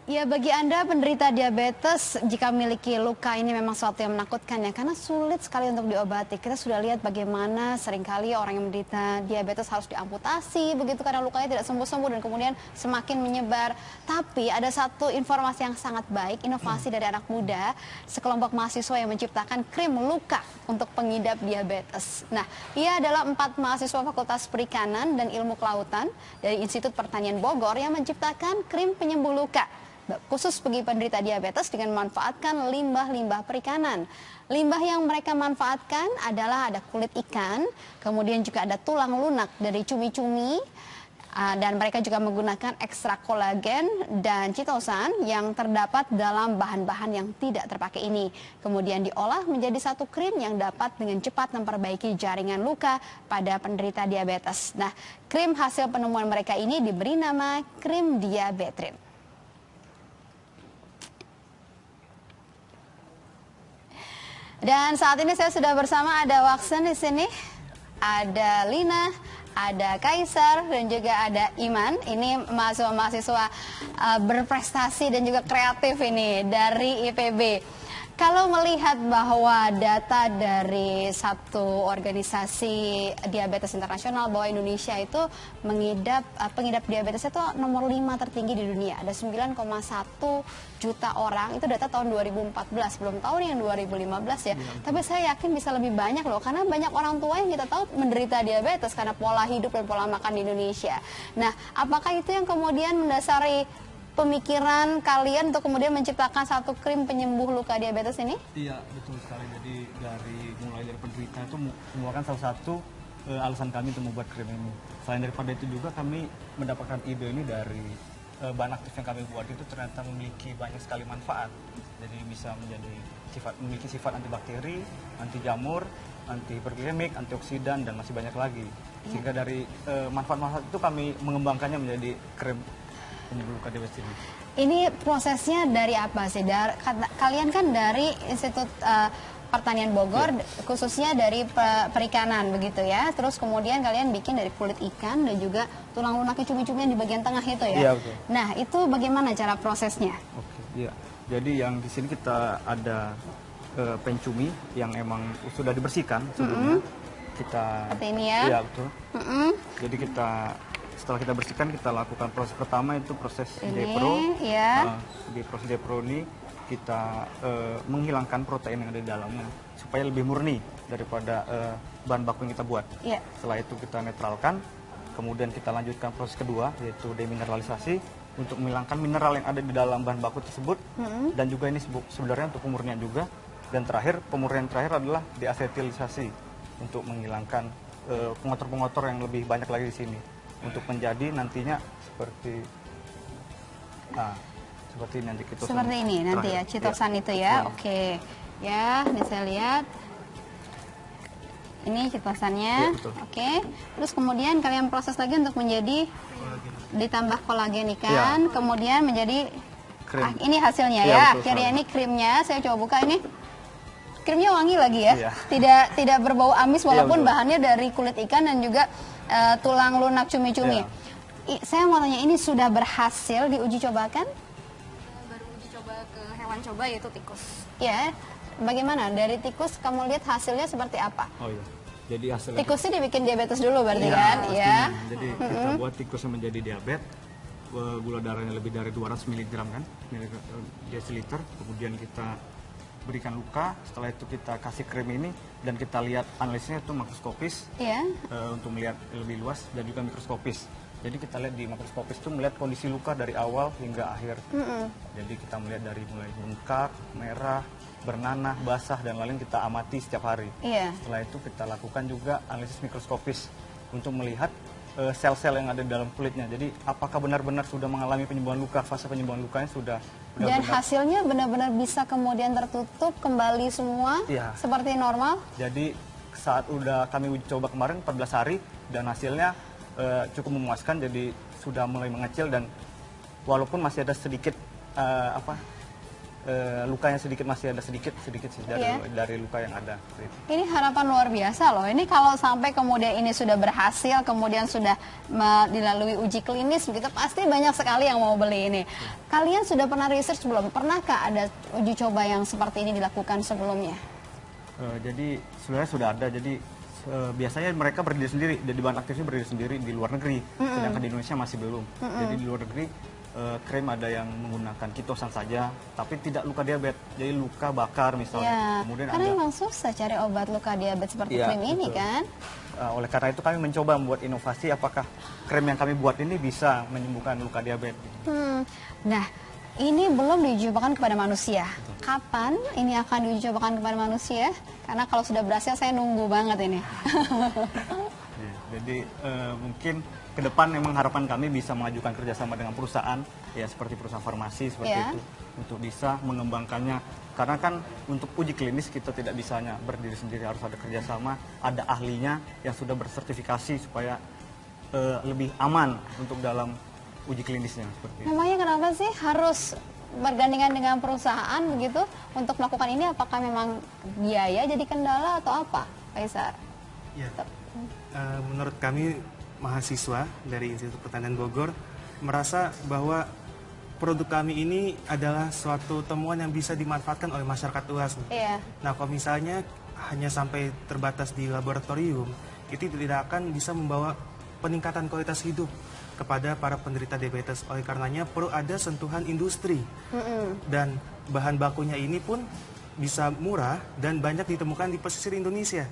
Ya, bagi Anda penderita diabetes, jika memiliki luka ini memang sesuatu yang menakutkan ya, karena sulit sekali untuk diobati. Kita sudah lihat bagaimana seringkali orang yang menderita diabetes harus diamputasi, begitu karena lukanya tidak sembuh-sembuh dan kemudian semakin menyebar. Tapi ada satu informasi yang sangat baik, inovasi dari anak muda, sekelompok mahasiswa yang menciptakan krim luka untuk pengidap diabetes. Nah, ia adalah 4 mahasiswa Fakultas Perikanan dan Ilmu Kelautan dari Institut Pertanian Bogor yang menciptakan krim penyembuh luka khusus bagi penderita diabetes dengan memanfaatkan limbah-limbah perikanan. Limbah yang mereka manfaatkan adalah ada kulit ikan, kemudian juga ada tulang lunak dari cumi-cumi, dan mereka juga menggunakan ekstrak kolagen dan chitosan yang terdapat dalam bahan-bahan yang tidak terpakai ini. Kemudian diolah menjadi satu krim yang dapat dengan cepat memperbaiki jaringan luka pada penderita diabetes. Nah, krim hasil penemuan mereka ini diberi nama krim Diabetrin. Dan saat ini saya sudah bersama ada Waksen di sini, ada Lina, ada Kaisar, dan juga ada Iman. Ini mahasiswa-mahasiswa berprestasi dan juga kreatif ini dari IPB. Kalau melihat bahwa data dari satu organisasi diabetes internasional bahwa Indonesia itu pengidap diabetes itu nomor 5 tertinggi di dunia. Ada 9,1 juta orang, itu data tahun 2014, belum tahu nih yang 2015 ya. Tapi saya yakin bisa lebih banyak loh, karena banyak orang tua yang kita tahu menderita diabetes karena pola hidup dan pola makan di Indonesia. Nah, apakah itu yang kemudian mendasari pemikiran kalian untuk kemudian menciptakan satu krim penyembuh luka diabetes ini? Iya, betul sekali. Jadi mulai dari penderita itu merupakan salah satu alasan kami untuk membuat krim ini. Selain daripada itu juga kami mendapatkan ide ini dari bahan aktif yang kami buat itu ternyata memiliki banyak sekali manfaat. Jadi bisa memiliki sifat antibakteri, anti jamur, anti hiperglikemik, antioksidan, dan masih banyak lagi. Sehingga dari manfaat-manfaat itu kami mengembangkannya menjadi krim penyembuh luka diabetes ini. Ini prosesnya dari apa sih? Kalian kan dari Institut Pertanian Bogor, khususnya dari perikanan begitu ya. Terus kemudian kalian bikin dari kulit ikan dan juga tulang lunaknya cumi-cumi yang di bagian tengah itu ya. Iya, betul. Nah, itu bagaimana cara prosesnya? Oke, iya. Jadi yang di sini kita ada pencumi yang emang sudah dibersihkan sebelumnya. Kita seperti ini ya. Iya, betul. Jadi setelah kita bersihkan, kita lakukan proses pertama itu proses depro. Ya. Di proses depro ini kita menghilangkan protein yang ada di dalamnya supaya lebih murni daripada bahan baku yang kita buat. Ya. Setelah itu kita netralkan, kemudian kita lanjutkan proses kedua yaitu demineralisasi untuk menghilangkan mineral yang ada di dalam bahan baku tersebut. Dan juga ini sebenarnya untuk pemurnian juga. Dan pemurnian terakhir adalah deasetilisasi untuk menghilangkan pengotor-pengotor yang lebih banyak lagi di sini. Untuk menjadi nantinya seperti nanti chitosan. Seperti ini nanti ya, chitosan ya. Itu ya. Oke. Ya, ini saya lihat. Ini chitosannya. Ya, oke. Terus kemudian kalian proses lagi untuk menjadi ditambah kolagen ikan, kemudian menjadi krim. Ini hasilnya ya. Akhirnya ini krimnya, saya coba buka ini. Krimnya wangi lagi ya. Tidak berbau amis walaupun bahannya dari kulit ikan dan juga tulang lunak cumi-cumi. Saya mau tanya, ini sudah berhasil diuji cobakan? Baru uji coba ke hewan coba yaitu tikus. Ya, bagaimana? Dari tikus kamu lihat hasilnya seperti apa? Oh iya, jadi hasilnya tikusnya dibikin diabetes dulu berarti kan? Ya. Jadi kita buat tikus yang menjadi diabetes, gula darahnya lebih dari 200 mg kan, desiliter. Kemudian kita berikan luka, setelah itu kita kasih krim ini dan kita lihat analisisnya itu makroskopis untuk melihat lebih luas dan juga mikroskopis. Jadi kita lihat di makroskopis itu melihat kondisi luka dari awal hingga akhir. Jadi kita melihat dari mulai bengkak, merah, bernanah, basah, dan lain kita amati setiap hari. Setelah itu kita lakukan juga analisis mikroskopis untuk melihat sel-sel yang ada di dalam kulitnya. Jadi apakah benar-benar sudah mengalami penyembuhan luka, fase penyembuhan lukanya sudah dan hasilnya benar-benar bisa kemudian tertutup kembali semua seperti normal? Jadi saat udah kami uji coba kemarin 14 hari dan hasilnya cukup memuaskan, jadi sudah mulai mengecil dan walaupun masih ada sedikit lukanya sedikit, masih ada sedikit sih dari luka yang ada. Ini harapan luar biasa loh. Ini kalau sampai kemudian ini sudah berhasil, kemudian sudah dilalui uji klinis begitu, pasti banyak sekali yang mau beli ini. Kalian sudah pernah research belum? Pernahkah ada uji coba yang seperti ini dilakukan sebelumnya? Jadi sebenarnya sudah ada. Jadi biasanya mereka berdiri sendiri, jadi bahan aktifnya berdiri sendiri di luar negeri, sedangkan di Indonesia masih belum. Jadi di luar negeri krim ada yang menggunakan kitosan saja, tapi tidak luka diabetes, jadi luka bakar misalnya. Ya, Kemudian karena ada, memang susah cari obat luka diabetes seperti Iya, krim ini betul. kan. Oleh karena itu kami mencoba membuat inovasi, apakah krim yang kami buat ini bisa menyembuhkan luka diabetes. Nah, ini belum diuji cobakan kepada manusia. Kapan ini akan diuji cobakan kepada manusia? Karena kalau sudah berhasil saya nunggu banget ini. Ya, jadi mungkin ke depan memang harapan kami bisa mengajukan kerjasama dengan perusahaan, ya seperti perusahaan farmasi seperti Ya. itu, untuk bisa mengembangkannya. Karena kan untuk uji klinis kita tidak bisa hanya berdiri sendiri, harus ada kerjasama, ada ahlinya yang sudah bersertifikasi supaya lebih aman untuk dalam uji klinisnya seperti itu. Namanya kenapa sih harus bergandengan dengan perusahaan begitu untuk melakukan ini? Apakah memang biaya jadi kendala atau apa, Kaisar? Ya. Menurut kami mahasiswa dari Institut Pertanian Bogor merasa bahwa produk kami ini adalah suatu temuan yang bisa dimanfaatkan oleh masyarakat luas. Iya. Nah, kalau misalnya hanya sampai terbatas di laboratorium, itu tidak akan bisa membawa peningkatan kualitas hidup kepada para penderita diabetes. Oleh karenanya perlu ada sentuhan industri. Dan bahan bakunya ini pun bisa murah dan banyak ditemukan di pesisir Indonesia.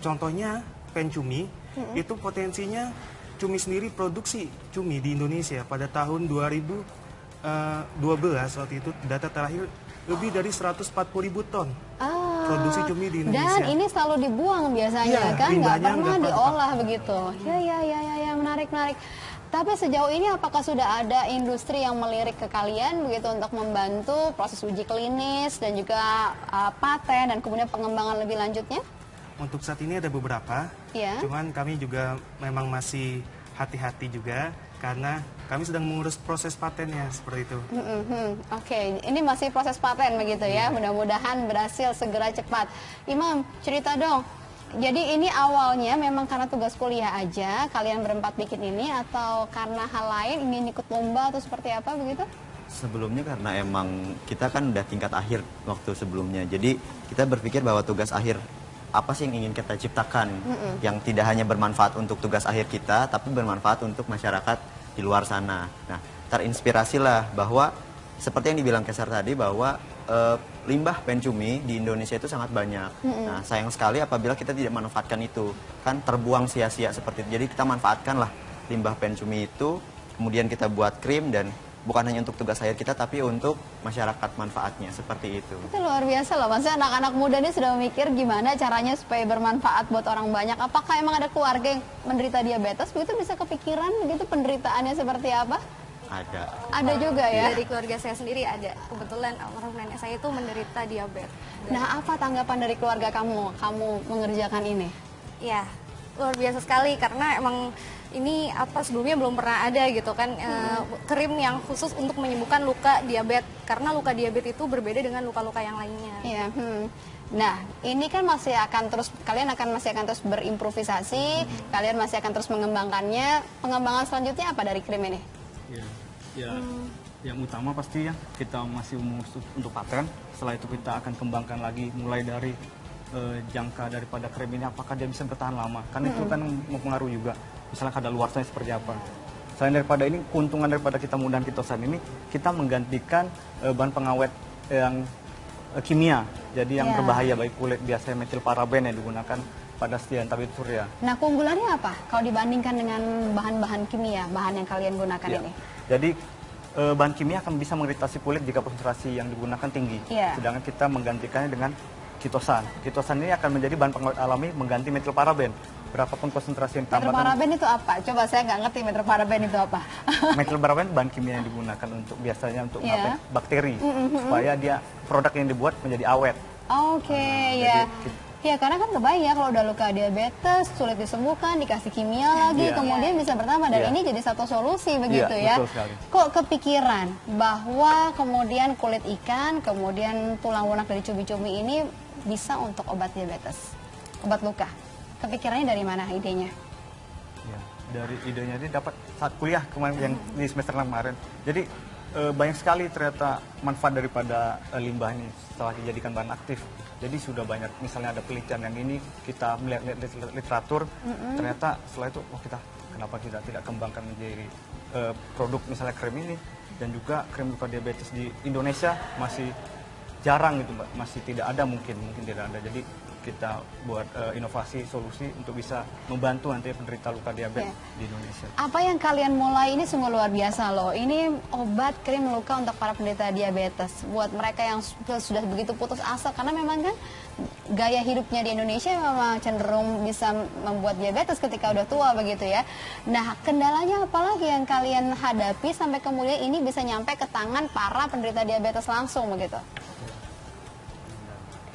Contohnya pencumi, itu potensinya cumi sendiri produksi cumi di Indonesia pada tahun 2012 waktu itu data terakhir lebih dari 140.000 ton produksi cumi di Indonesia. Dan ini selalu dibuang biasanya Iya, kan, nggak limbahnya pernah nggak diolah begitu. Ya, menarik. Tapi sejauh ini apakah sudah ada industri yang melirik ke kalian begitu untuk membantu proses uji klinis dan juga paten dan kemudian pengembangan lebih lanjutnya? Untuk saat ini ada beberapa, Iya. cuman kami juga memang masih hati-hati juga karena kami sedang mengurus proses patennya seperti itu. Oke, ini masih proses paten begitu ya. Mudah-mudahan berhasil segera cepat. Imam, cerita dong. Jadi ini awalnya memang karena tugas kuliah aja kalian berempat bikin ini atau karena hal lain ingin ikut lomba atau seperti apa begitu? Sebelumnya karena emang kita kan udah tingkat akhir waktu sebelumnya. Jadi kita berpikir bahwa tugas akhir apa sih yang ingin kita ciptakan yang tidak hanya bermanfaat untuk tugas akhir kita tapi bermanfaat untuk masyarakat di luar sana. Nah, terinspirasilah bahwa seperti yang dibilang Kaisar tadi bahwa limbah pencumi di Indonesia itu sangat banyak. Nah, sayang sekali apabila kita tidak manfaatkan itu, kan terbuang sia-sia seperti itu. Jadi kita manfaatkanlah limbah pencumi itu, kemudian kita buat krim dan bukan hanya untuk tugas akhir kita tapi untuk masyarakat manfaatnya seperti itu. Itu luar biasa loh, maksudnya anak-anak muda ini sudah memikir gimana caranya supaya bermanfaat buat orang banyak. Apakah emang ada keluarga yang menderita diabetes, begitu bisa kepikiran begitu penderitaannya seperti apa? Ada juga ya? Dari keluarga saya sendiri ada. Kebetulan almarhum nenek saya itu menderita diabetes. Nah, apa tanggapan dari keluarga kamu mengerjakan ini? Ya, luar biasa sekali karena emang ini sebelumnya belum pernah ada gitu kan krim yang khusus untuk menyembuhkan luka diabetes karena luka diabetes itu berbeda dengan luka-luka yang lainnya. Iya. Nah, ini kan kalian masih akan terus berimprovisasi, kalian masih akan terus mengembangkannya. Pengembangan selanjutnya apa dari krim ini? Yang utama pasti ya kita masih untuk paten. Setelah itu kita akan kembangkan lagi mulai dari jangka daripada krim ini apakah dia bisa bertahan lama. Kan itu kan mempengaruhi juga. Misalnya kadaluarsanya seperti apa. Selain daripada ini, keuntungan daripada kita menggunakan kitosan ini, kita menggantikan bahan pengawet yang kimia. Jadi yang berbahaya bagi kulit, biasanya metilparaben yang digunakan pada Stiantabit surya. Nah, keunggulannya apa kalau dibandingkan dengan bahan-bahan kimia, bahan yang kalian gunakan ini? Jadi bahan kimia akan bisa mengiritasi kulit jika konsentrasi yang digunakan tinggi. Sedangkan kita menggantikannya dengan kitosan. Kitosan ini akan menjadi bahan pengawet alami mengganti metilparaben. Berapapun konsentrasi yang ditambahkan. Metilparaben itu apa? Coba saya nggak ngerti metilparaben itu apa. Metilparaben bahan kimia yang digunakan biasanya untuk bakteri supaya dia produk yang dibuat menjadi awet. Oke, ya. Ya karena kan kebayang kalau udah luka diabetes sulit disembuhkan, dikasih kimia lagi, kemudian bisa bertambah dan ini jadi satu solusi begitu ya. Betul sekali. Kok kepikiran bahwa kemudian kulit ikan, kemudian tulang lunak dari cumi-cumi ini bisa untuk obat diabetes, obat luka? Kepikirannya dari mana idenya? Ya, dari idenya ini dapat saat kuliah kemarin yang di semester 6 kemarin. Jadi banyak sekali ternyata manfaat daripada limbah ini setelah dijadikan bahan aktif. Jadi sudah banyak, misalnya ada penelitian yang ini kita melihat literatur, ternyata setelah itu kita kenapa kita tidak kembangkan menjadi produk misalnya krim ini, dan juga krim luka diabetes di Indonesia masih jarang gitu Mbak, masih tidak ada mungkin tidak ada. Jadi kita buat inovasi solusi untuk bisa membantu nanti penderita luka diabetes di Indonesia. Apa yang kalian mulai ini sungguh luar biasa loh. Ini obat krim luka untuk para penderita diabetes. Buat mereka yang sudah begitu putus asa karena memang kan gaya hidupnya di Indonesia memang cenderung bisa membuat diabetes ketika udah tua begitu ya. Nah, kendalanya apalagi yang kalian hadapi sampai kemudian ini bisa nyampe ke tangan para penderita diabetes langsung begitu?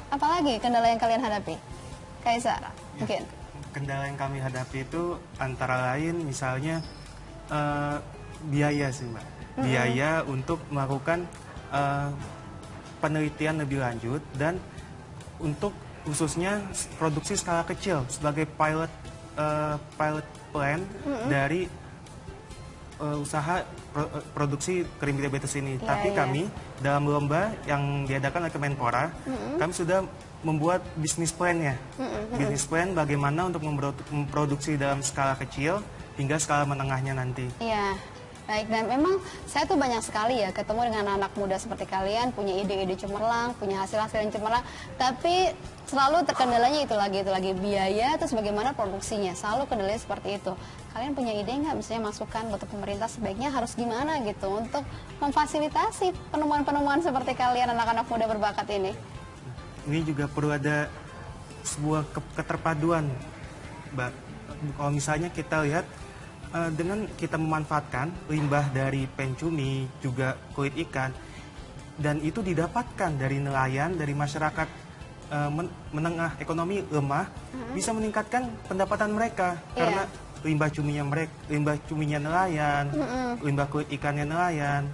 Apalagi kendala yang kalian hadapi? Kaisar, mungkin? Kendala yang kami hadapi itu antara lain misalnya biaya sih Mbak. Biaya untuk melakukan penelitian lebih lanjut dan untuk khususnya produksi skala kecil sebagai pilot plan dari usaha produksi krim diabetes ini. Tapi kami dalam lomba yang diadakan oleh Kemenpora, kami sudah membuat bisnis plan-nya. Bisnis plan bagaimana untuk memproduksi dalam skala kecil hingga skala menengahnya nanti. Iya. Baik, dan memang saya tuh banyak sekali ya ketemu dengan anak muda seperti kalian, punya ide-ide cemerlang, punya hasil-hasil yang cemerlang, tapi selalu terkendalanya itu lagi biaya, terus bagaimana produksinya, selalu kendalanya seperti itu. Kalian punya ide nggak, misalnya masukan untuk pemerintah sebaiknya harus gimana gitu untuk memfasilitasi penemuan-penemuan seperti kalian anak-anak muda berbakat ini? Ini juga perlu ada sebuah keterpaduan, Mbak. Kalau misalnya kita lihat dengan kita memanfaatkan limbah dari pencumi, juga kulit ikan, dan itu didapatkan dari nelayan, dari masyarakat menengah ekonomi lemah, bisa meningkatkan pendapatan mereka karena limbah cuminya nelayan, limbah kulit ikannya nelayan,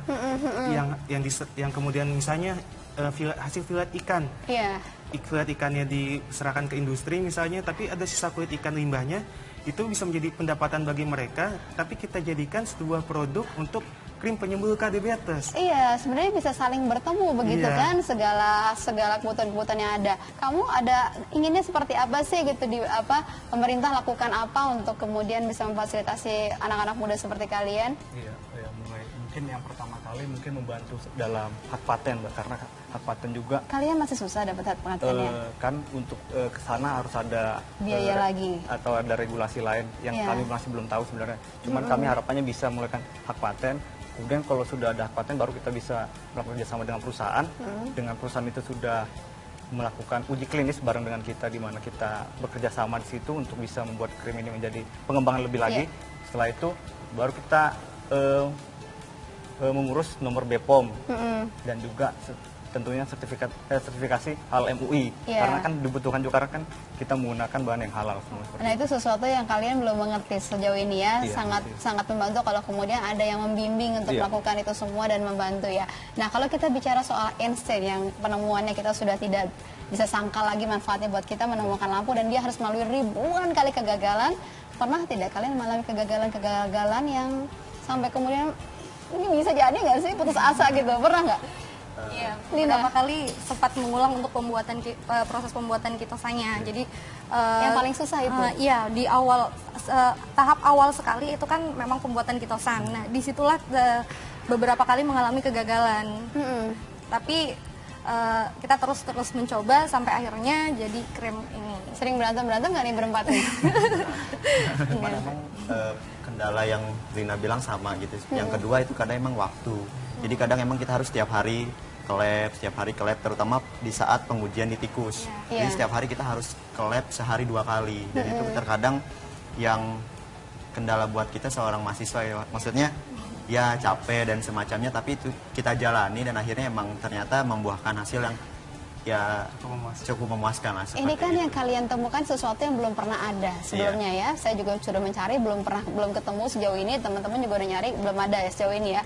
yang kemudian misalnya hasil filet ikan, filet ikannya diserahkan ke industri misalnya, tapi ada sisa kulit ikan limbahnya. Itu bisa menjadi pendapatan bagi mereka, tapi kita jadikan sebuah produk untuk krim penyembuh luka diabetes. Iya, sebenarnya bisa saling bertemu begitu kan, segala kebutuhan-kebutuhan yang ada. Kamu ada inginnya seperti apa sih gitu di pemerintah lakukan apa untuk kemudian bisa memfasilitasi anak-anak muda seperti kalian? Iya, mulai mungkin yang pertama kali mungkin membantu dalam hak paten, Mbak, karena hak paten juga. Kalian masih susah dapat hak patennya? Kan untuk ke sana harus ada biaya lagi atau ada regulasi lain yang kami masih belum tahu sebenarnya. Cuman kami harapannya bisa mulaikan hak paten. Kemudian kalau sudah ada hak paten baru kita bisa melakukan kerjasama dengan perusahaan. Dengan perusahaan itu sudah melakukan uji klinis bareng dengan kita, di mana kita bekerja sama di situ untuk bisa membuat krim ini menjadi pengembangan lebih lagi. Setelah itu baru kita mengurus nomor BPOM dan juga tentunya sertifikasi halal MUI, karena kan dibutuhkan juga karena kan kita menggunakan bahan yang halal semua. Nah itu sesuatu yang kalian belum mengerti sejauh ini ya, sangat membantu kalau kemudian ada yang membimbing untuk melakukan itu semua dan membantu ya. Nah kalau kita bicara soal Einstein yang penemuannya kita sudah tidak bisa sangka lagi manfaatnya buat kita menemukan lampu, dan dia harus melalui ribuan kali kegagalan. Pernah tidak kalian mengalami kegagalan yang sampai kemudian ini bisa jadi nggak sih putus asa gitu, pernah nggak? Iya, beberapa kali sempat mengulang untuk proses pembuatan kitosanya. Jadi yang paling susah itu? Iya, di awal tahap awal sekali itu kan memang pembuatan kitosan. Nah, disitulah beberapa kali mengalami kegagalan. Tapi kita terus mencoba sampai akhirnya jadi krim ini. Sering berantem nggak nih berempat? Cuman emang kendala yang Rina bilang sama gitu. Yang kedua itu kadang emang waktu. Jadi kadang emang kita harus setiap hari ke lab, terutama di saat pengujian di tikus. Jadi setiap hari kita harus ke lab sehari 2 kali. Dan itu terkadang yang kendala buat kita seorang mahasiswa ya. Maksudnya ya capek dan semacamnya, tapi itu kita jalani dan akhirnya emang ternyata membuahkan hasil yang ya memuaskan. cukup memuaskan lah. Ini seperti kan itu. yang kalian temukan sesuatu yang belum pernah ada sebelumnya ya. Saya juga sudah mencari, belum ketemu sejauh ini. Teman-teman juga udah nyari, belum ada ya sejauh ini ya.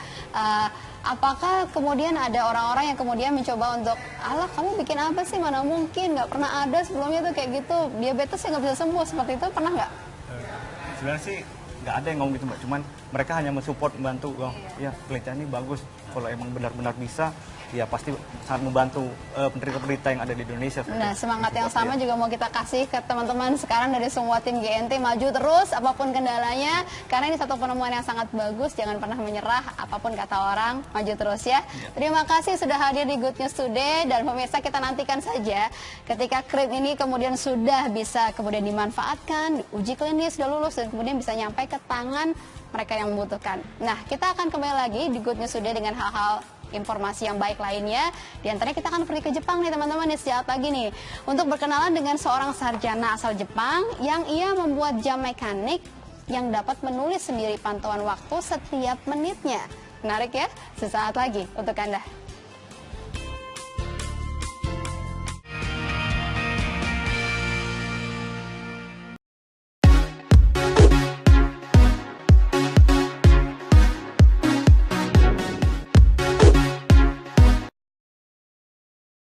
Apakah kemudian ada orang-orang yang kemudian mencoba untuk, alah kamu bikin apa sih, mana mungkin, nggak pernah ada sebelumnya tuh kayak gitu, diabetes yang nggak bisa sembuh, seperti itu pernah nggak? Sebenarnya sih nggak ada yang ngomong gitu Mbak, cuman mereka hanya mensupport, membantu. Oh ya penelitian ini bagus, kalau emang benar-benar bisa ya pasti sangat membantu penderita-penderita yang ada di Indonesia. Nah, semangat yang sama juga mau kita kasih ke teman-teman sekarang dari semua tim GNT, maju terus apapun kendalanya, karena ini satu penemuan yang sangat bagus. Jangan pernah menyerah, apapun kata orang, maju terus ya. Terima kasih sudah hadir di Good News Today, dan pemirsa kita nantikan saja ketika krim ini kemudian sudah bisa kemudian dimanfaatkan, uji klinis sudah lulus, dan kemudian bisa nyampe ke tangan mereka yang membutuhkan. Nah, kita akan kembali lagi di Good News Today dengan hal-hal informasi yang baik lainnya. Di antaranya kita akan pergi ke Jepang nih teman-teman, nih sejak pagi nih, untuk berkenalan dengan seorang sarjana asal Jepang yang ia membuat jam mekanik yang dapat menulis sendiri pantauan waktu setiap menitnya. Menarik ya? Sesaat lagi untuk Anda.